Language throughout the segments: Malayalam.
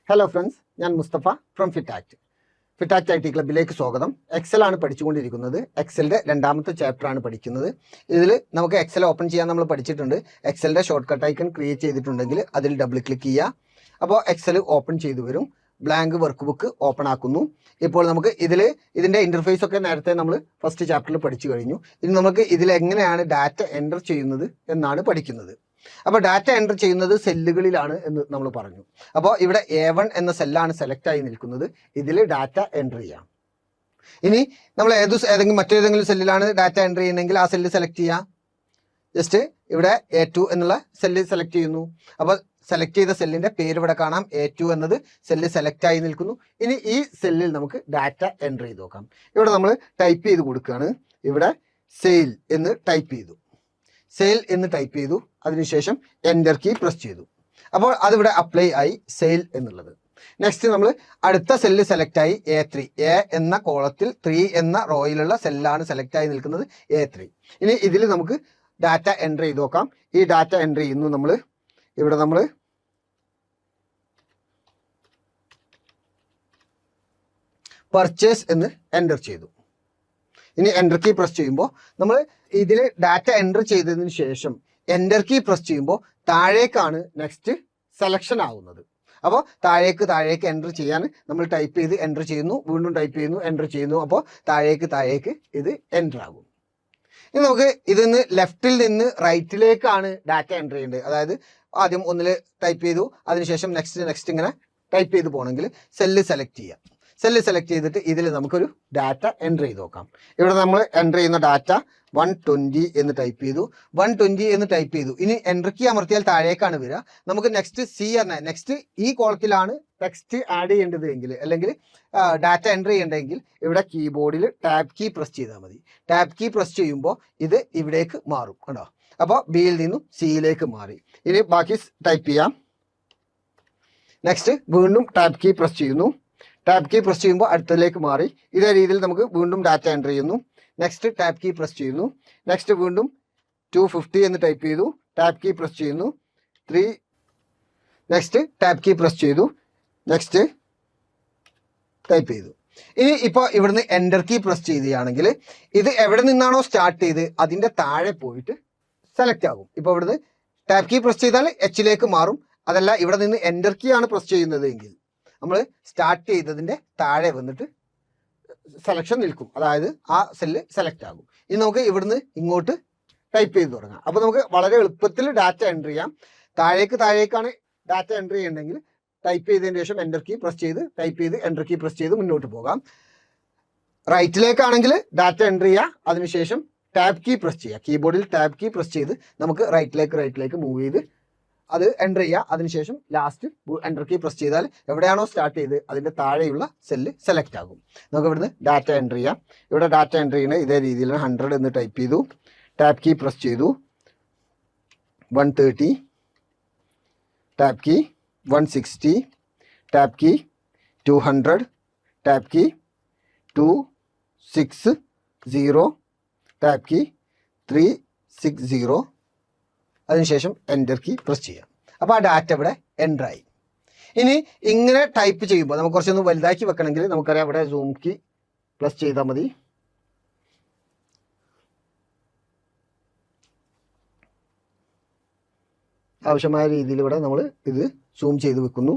ഹലോ ഫ്രണ്ട്സ്, ഞാൻ മുസ്തഫ ഫ്രം ഫിറ്റാക്ട്. ഫിറ്റാക്ട് ഐ ടി ക്ലബിലേക്ക് സ്വാഗതം. എക്സൽ ആണ് പഠിച്ചുകൊണ്ടിരിക്കുന്നത്. എക്സലിൻ്റെ രണ്ടാമത്തെ ചാപ്റ്റർ ആണ് പഠിക്കുന്നത്. ഇതിൽ നമുക്ക് എക്സൽ ഓപ്പൺ ചെയ്യാൻ നമ്മൾ പഠിച്ചിട്ടുണ്ട്. എക്സലിൻ്റെ ഷോർട്ട് കട്ട് ഐക്കൺ ക്രിയേറ്റ് ചെയ്തിട്ടുണ്ടെങ്കിൽ അതിൽ ഡബിൾ ക്ലിക്ക് ചെയ്യുക. അപ്പോൾ എക്സൽ ഓപ്പൺ ചെയ്തു വരും. ബ്ലാങ്ക് വർക്ക് ബുക്ക് ഓപ്പൺ ആക്കുന്നു. ഇപ്പോൾ നമുക്ക് ഇതിൻ്റെ ഇൻ്റർഫേസ് ഒക്കെ നേരത്തെ നമ്മൾ ഫസ്റ്റ് ചാപ്റ്ററിൽ പഠിച്ചു കഴിഞ്ഞു. ഇനി നമുക്ക് ഇതിൽ എങ്ങനെയാണ് ഡാറ്റ എൻ്റർ ചെയ്യുന്നത് എന്നാണ് പഠിക്കുന്നത്. അപ്പോൾ ഡാറ്റ എൻ്റർ ചെയ്യുന്നത് സെല്ലുകളിലാണ് എന്ന് നമ്മൾ പറഞ്ഞു. അപ്പോൾ ഇവിടെ A1 എന്ന സെല്ലാണ് സെലക്ട് ആയി നിൽക്കുന്നത്. ഇതിൽ ഡാറ്റ എൻ്റർ ചെയ്യാം. ഇനി നമ്മൾ മറ്റേതെങ്കിലും സെല്ലിലാണ് ഡാറ്റ എൻ്റർ ചെയ്യുന്നതെങ്കിൽ ആ സെല്ല് സെലക്ട് ചെയ്യാം. ജസ്റ്റ് ഇവിടെ A2 എന്നുള്ള സെല്ല് സെലക്ട് ചെയ്യുന്നു. അപ്പോൾ സെലക്ട് ചെയ്ത സെല്ലിൻ്റെ പേര് ഇവിടെ കാണാം. A2 എന്നത് സെല്ല് സെലക്ട് ആയി നിൽക്കുന്നു. ഇനി ഈ സെല്ലിൽ നമുക്ക് ഡാറ്റ എൻ്റർ ചെയ്ത് നോക്കാം. ഇവിടെ നമ്മൾ ടൈപ്പ് ചെയ്ത് കൊടുക്കുകയാണ്. ഇവിടെ സെയിൽ എന്ന് ടൈപ്പ് ചെയ്തു. സെയിൽ എന്ന് ടൈപ്പ് ചെയ്തു. അതിനുശേഷം എൻ്റർ കീ പ്രസ് ചെയ്തു. അപ്പോൾ അതിവിടെ അപ്ലൈ ആയി സെയിൽ എന്നുള്ളത്. നെക്സ്റ്റ് നമ്മൾ അടുത്ത സെല്ല് സെലക്ട് ആയി A3. എ എന്ന കോളത്തിൽ 3 എന്ന റോയിലുള്ള സെല്ലാണ് സെലക്ട് ആയി നിൽക്കുന്നത് A3. ഇനി ഇതിൽ നമുക്ക് ഡാറ്റ എൻ്റർ ചെയ്ത് നോക്കാം. ഈ ഡാറ്റ എൻ്റർ ചെയ്യുന്നു. ഇവിടെ നമ്മൾ പർച്ചേസ് എന്ന് എൻ്റർ ചെയ്തു. ഇനി എൻ്റർ കീ പ്രസ് ചെയ്യുമ്പോൾ നമ്മൾ ഇതിൽ ഡാറ്റ എൻ്റർ ചെയ്തതിന് ശേഷം എൻ്റർ കീ പ്രസ് ചെയ്യുമ്പോൾ താഴേക്കാണ് നെക്സ്റ്റ് സെലക്ഷൻ ആവുന്നത്. അപ്പോൾ താഴേക്ക് എൻ്റർ ചെയ്യാൻ നമ്മൾ ടൈപ്പ് ചെയ്ത് എൻ്റർ ചെയ്യുന്നു, വീണ്ടും ടൈപ്പ് ചെയ്യുന്നു, എൻ്റർ ചെയ്യുന്നു. അപ്പോൾ താഴേക്ക് ഇത് എൻ്റർ ആകും. ഇനി നമുക്ക് ഇതിന്ന് ലെഫ്റ്റിൽ നിന്ന് റൈറ്റിലേക്കാണ് ഡാറ്റ എൻ്റർ ചെയ്യേണ്ടത്. അതായത് ആദ്യം ഒന്നിൽ ടൈപ്പ് ചെയ്തു, അതിനുശേഷം നെക്സ്റ്റ് ഇങ്ങനെ ടൈപ്പ് ചെയ്ത് പോകണമെങ്കിൽ സെല്ല് സെലക്ട് ചെയ്യാം. സെല്ല് സെലക്ട് ചെയ്തിട്ട് ഇതിൽ നമുക്കൊരു ഡാറ്റ എൻ്റർ ചെയ്ത് നോക്കാം. ഇവിടെ നമ്മൾ എൻ്റർ ചെയ്യുന്ന ഡാറ്റ 120 എന്ന് ടൈപ്പ് ചെയ്തു. 120 എന്ന് ടൈപ്പ് ചെയ്തു. ഇനി എൻ്റർ കീ അമർത്തിയാൽ താഴേക്കാണ് വരിക. നമുക്ക് നെക്സ്റ്റ് ഈ കോളത്തിലാണ് ടെക്സ്റ്റ് ആഡ് ചെയ്യേണ്ടത് എങ്കിൽ, അല്ലെങ്കിൽ ഡാറ്റ എൻ്റർ ചെയ്യേണ്ടതെങ്കിൽ ഇവിടെ കീബോർഡിൽ ടാബ് കീ പ്രസ് ചെയ്താൽ മതി. ടാബ് കീ പ്രസ് ചെയ്യുമ്പോൾ ഇത് ഇവിടേക്ക് മാറും കേട്ടോ. അപ്പോൾ ബിയിൽ നിന്നും സിയിലേക്ക് മാറി. ഇനി ബാക്കി ടൈപ്പ് ചെയ്യാം. നെക്സ്റ്റ് വീണ്ടും ടാബ് കീ പ്രസ് ചെയ്യുന്നു. ടാബ് കീ പ്രസ് ചെയ്യുമ്പോൾ അടുത്തതിലേക്ക് മാറി. ഇതേ രീതിയിൽ നമുക്ക് വീണ്ടും ഡാറ്റ എൻ്റർ ചെയ്യുന്നു. നെക്സ്റ്റ് ടാബ് കീ പ്രസ് ചെയ്യുന്നു. നെക്സ്റ്റ് വീണ്ടും 250 എന്ന് ടൈപ്പ് ചെയ്തു. ടാബ് കീ പ്രസ് ചെയ്യുന്നു. 3. നെക്സ്റ്റ് ടാബ് കീ പ്രസ് ചെയ്തു. നെക്സ്റ്റ് ടൈപ്പ് ചെയ്തു. ഇനി ഇപ്പോൾ ഇവിടുന്ന് എൻ്റർ കീ പ്രസ് ചെയ്യുകയാണെങ്കിൽ ഇത് എവിടെ നിന്നാണോ സ്റ്റാർട്ട് ചെയ്ത് അതിൻ്റെ താഴെ പോയിട്ട് സെലക്ട് ആകും. ഇപ്പോൾ ഇവിടുന്ന് ടാബ് കീ പ്രസ് ചെയ്താൽ Hലേക്ക് മാറും. അതല്ല ഇവിടെ നിന്ന് എൻ്റർ കീ ആണ് പ്രസ് ചെയ്യുന്നത് എങ്കിൽ നമ്മൾ സ്റ്റാർട്ട് ചെയ്തതിൻ്റെ താഴെ വന്നിട്ട് സെലക്ഷൻ നിൽക്കും. അതായത് ആ സെല്ല് സെലക്ട് ആകും. ഇനി നമുക്ക് ഇവിടുന്ന് ഇങ്ങോട്ട് ടൈപ്പ് ചെയ്ത് തുടങ്ങാം. അപ്പോൾ നമുക്ക് വളരെ എളുപ്പത്തിൽ ഡാറ്റ എൻ്റർ ചെയ്യാം. താഴേക്കാണ് ഡാറ്റ എൻ്റർ ചെയ്യണമെങ്കിൽ ടൈപ്പ് ചെയ്തതിന് ശേഷം എൻ്റർ കീ പ്രസ് ചെയ്ത് ടൈപ്പ് ചെയ്ത് എൻ്റർ കീ പ്രസ് ചെയ്ത് മുന്നോട്ട് പോകാം. റൈറ്റിലേക്കാണെങ്കിൽ ഡാറ്റ എൻ്റർ ചെയ്യുക. അതിനുശേഷം ടാബ് കീ പ്രസ് ചെയ്യുക. കീബോർഡിൽ ടാബ് കീ പ്രസ് ചെയ്ത് നമുക്ക് റൈറ്റിലേക്ക് മൂവ് ചെയ്ത് അത് എൻ്റർ ചെയ്യുക. അതിനുശേഷം ലാസ്റ്റ് എൻ്റർ കീ പ്രസ് ചെയ്താൽ എവിടെയാണോ സ്റ്റാർട്ട് ചെയ്ത് അതിൻ്റെ താഴെയുള്ള സെല്ല് സെലക്ട് ആകും. നമുക്ക് ഇവിടുന്ന് ഡാറ്റ എൻ്റർ ചെയ്യാം. ഇവിടെ ഡാറ്റ എൻ്റർ ചെയ്യുന്നത് ഇതേ രീതിയിലാണ്. 100 എന്ന് ടൈപ്പ് ചെയ്തു. ടാബ് കീ പ്രസ് ചെയ്തു. 130. Tab key 160. Tab key 200. Tab key 260. Tab key 360. അതിനുശേഷം എൻ്റർ കീ പ്രസ് ചെയ്യാം. അപ്പോൾ ആ ഡാറ്റ ഇവിടെ എൻ്റർ ആയി. ഇനി ഇങ്ങനെ ടൈപ്പ് ചെയ്യുമ്പോൾ നമുക്ക് കുറച്ചൊന്ന് വലുതാക്കി വെക്കണമെങ്കിൽ നമുക്കറിയാം ഇവിടെ സൂം കീ പ്ലസ് ചെയ്താൽ മതി. ആവശ്യമായ രീതിയിൽ ഇവിടെ നമ്മൾ ഇത് സൂം ചെയ്ത് വെക്കുന്നു.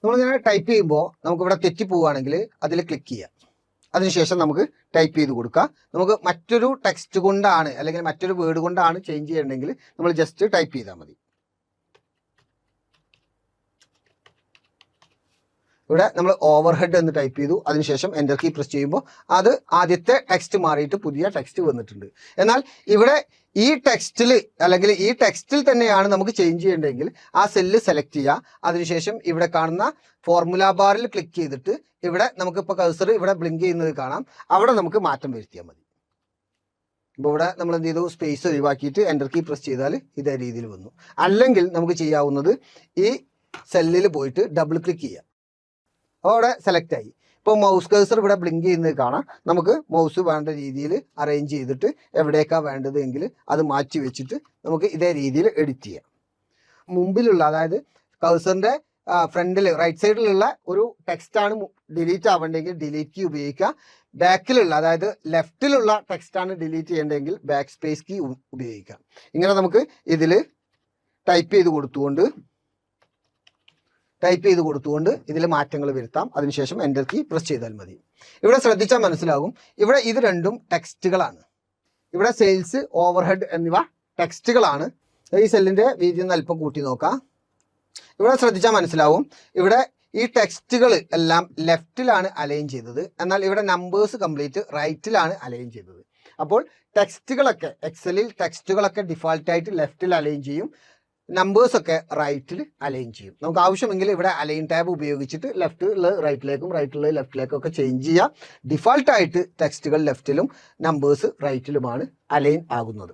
നമ്മളിങ്ങനെ ടൈപ്പ് ചെയ്യുമ്പോൾ നമുക്കിവിടെ തെറ്റിപ്പോവുകയാണെങ്കിൽ അതിൽ ക്ലിക്ക് ചെയ്യാം. അതിനുശേഷം നമുക്ക് ടൈപ്പ് ചെയ്ത് കൊടുക്കാം. നമുക്ക് മറ്റൊരു ടെക്സ്റ്റ് കൊണ്ടാണ് അല്ലെങ്കിൽ മറ്റൊരു വേർഡ് കൊണ്ടാണ് ചേഞ്ച് ചെയ്യണമെങ്കിൽ നമ്മൾ ജസ്റ്റ് ടൈപ്പ് ചെയ്താൽ മതി. ഇവിടെ നമ്മൾ ഓവർഹെഡ് എന്ന് ടൈപ്പ് ചെയ്തു. അതിനുശേഷം എൻ്റർ കീ പ്രസ് ചെയ്യുമ്പോൾ അത് ആദ്യത്തെ ടെക്സ്റ്റ് മാറിയിട്ട് പുതിയ ടെക്സ്റ്റ് വന്നിട്ടുണ്ട്. എന്നാൽ ഇവിടെ ഈ ടെക്സ്റ്റിൽ തന്നെയാണ് നമുക്ക് ചേഞ്ച് ചെയ്യേണ്ടതെങ്കിൽ ആ സെല്ല് സെലക്ട് ചെയ്യുക. അതിനുശേഷം ഇവിടെ കാണുന്ന ഫോർമുല ബാറിൽ ക്ലിക്ക് ചെയ്തിട്ട് ഇവിടെ നമുക്കിപ്പോൾ കഴ്സർ ഇവിടെ ബ്ലിങ്ക് ചെയ്യുന്നത് കാണാം. അവിടെ നമുക്ക് മാറ്റം വരുത്തിയാൽ മതി. ഇപ്പോൾ ഇവിടെ നമ്മൾ എന്ത് ചെയ്തു, സ്പേസ് ഒഴിവാക്കിയിട്ട് എൻ്റർ കീ പ്രസ് ചെയ്താൽ ഇതേ രീതിയിൽ വന്നു. അല്ലെങ്കിൽ നമുക്ക് ചെയ്യാവുന്നത് ഈ സെല്ലിൽ പോയിട്ട് ഡബിൾ ക്ലിക്ക് ചെയ്യാം. അപ്പോൾ അവിടെ സെലക്ട് ആയി. ഇപ്പോൾ മൗസ് കഴ്സർ ഇവിടെ ബ്ലിങ്ക് ചെയ്യുന്നത് കാണാം. നമുക്ക് മൗസ് വേണ്ട രീതിയിൽ അറേഞ്ച് ചെയ്തിട്ട് എവിടേക്കാണ് വേണ്ടത് എങ്കിൽ അത് മാറ്റി വെച്ചിട്ട് നമുക്ക് ഇതേ രീതിയിൽ എഡിറ്റ് ചെയ്യാം. മുമ്പിലുള്ള, അതായത് കൗസറിന്റെ ഫ്രണ്ടിൽ റൈറ്റ് സൈഡിലുള്ള ഒരു ടെക്സ്റ്റ് ആണ് ഡിലീറ്റ് ആവേണ്ടെങ്കിൽ ഡിലീറ്റ് കീ ഉപയോഗിക്കുക. ബാക്കിലുള്ള അതായത് ലെഫ്റ്റിലുള്ള ടെക്സ്റ്റ് ആണ് ഡിലീറ്റ് ചെയ്യേണ്ടതെങ്കിൽ ബാക്ക് സ്പേസ് കീ ഉപയോഗിക്കാം. ഇങ്ങനെ നമുക്ക് ഇതിൽ ടൈപ്പ് ചെയ്ത് കൊടുത്തുകൊണ്ട് ഇതിൽ മാറ്റങ്ങൾ വരുത്താം. അതിനുശേഷം എൻ്റർ കീ പ്രസ് ചെയ്താൽ മതി. ഇവിടെ ശ്രദ്ധിച്ചാൽ മനസ്സിലാകും, ഇവിടെ ഇത് രണ്ടും ടെക്സ്റ്റുകളാണ്. ഇവിടെ സെയിൽസ്, ഓവർഹെഡ് എന്നിവ ടെക്സ്റ്റുകളാണ്. ഈ സെല്ലിൻ്റെ വീതി ഒന്ന് അല്പം കൂട്ടി നോക്കാം. ഇവിടെ ശ്രദ്ധിച്ചാൽ മനസ്സിലാവും, ഇവിടെ ഈ ടെക്സ്റ്റുകൾ എല്ലാം ലെഫ്റ്റിലാണ് അലൈൻ ചെയ്തത്, എന്നാൽ ഇവിടെ നമ്പേഴ്സ് കംപ്ലീറ്റ് റൈറ്റിലാണ് അലൈൻ ചെയ്തത്. അപ്പോൾ ടെക്സ്റ്റുകളൊക്കെ എക്സലിൽ ടെക്സ്റ്റുകളൊക്കെ ഡിഫാൾട്ടായിട്ട് ലെഫ്റ്റിൽ അലൈൻ ചെയ്യും, നമ്പേഴ്സൊക്കെ റൈറ്റിൽ അലൈൻ ചെയ്യും. നമുക്ക് ആവശ്യമെങ്കിൽ ഇവിടെ അലൈൻ ടാബ് ഉപയോഗിച്ചിട്ട് ലെഫ്റ്റിലുള്ള റൈറ്റിലേക്കും റൈറ്റിലുള്ള ലെഫ്റ്റിലേക്കും ഒക്കെ ചേഞ്ച് ചെയ്യാം. ഡിഫാൾട്ടായിട്ട് ടെക്സ്റ്റുകൾ ലെഫ്റ്റിലും നമ്പേഴ്സ് റൈറ്റിലുമാണ് അലൈൻ ആകുന്നത്.